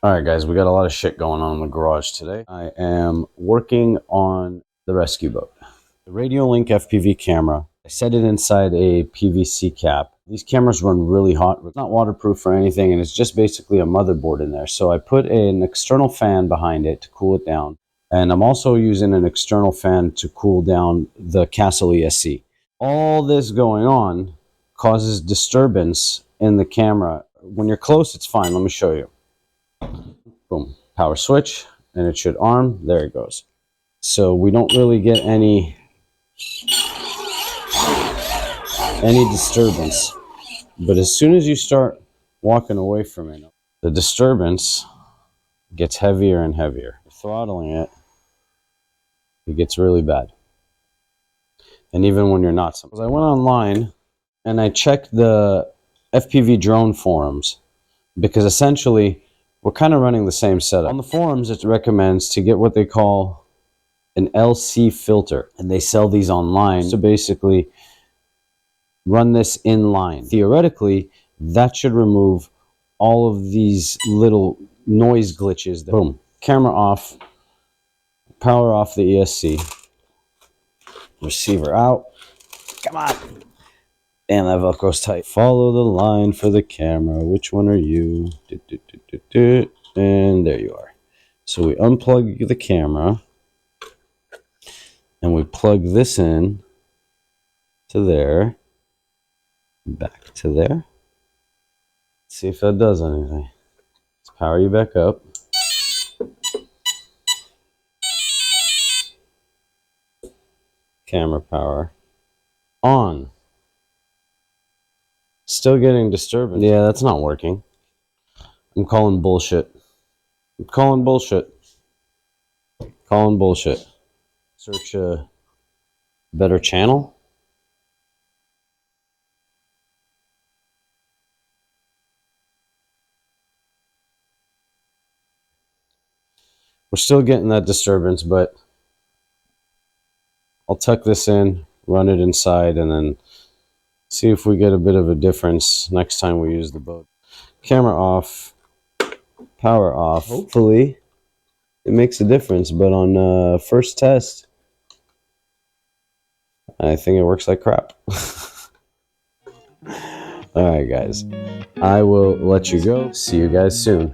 Alright guys, we got a lot of shit going on in the garage today. I am working on the rescue boat. The Radiolink FPV camera. I set it inside a PVC cap. These cameras run really hot. It's not waterproof or anything, and it's just basically a motherboard in there. So I put an external fan behind it to cool it down. And I'm also using an external fan to cool down the Castle ESC. All this going on causes disturbance in the camera. When you're close, it's fine. Let me show you. Boom, power switch, and it should arm. There it goes. So we don't really get any disturbance. But as soon as you start walking away from it, the disturbance gets heavier and heavier. Throttling it, it gets really bad. And even when you're not. I went online and I checked the FPV drone forums, because essentially we're kind of running the same setup. On the forums, it recommends to get what they call an LC filter, and they sell these online to basically run this in line. Theoretically, that should remove all of these little noise glitches. Boom, camera off, power off the ESC, receiver out. Come on. Damn, that Velcro's tight. Follow the line for the camera. Which one are you? And there you are. So we unplug the camera and we plug this in to there, back to there. Let's see if that does anything. Let's power you back up. Camera power on. Still getting disturbance. Yeah, that's not working. I'm calling bullshit. I'm calling bullshit. Calling bullshit. Search a better channel. We're still getting that disturbance, but I'll tuck this in, run it inside, and then see if we get a bit of a difference next time we use the boat. Camera off, power off. Hopefully it makes a difference, but on first test, I think it works like crap. Alright guys, I will let you go. See you guys soon.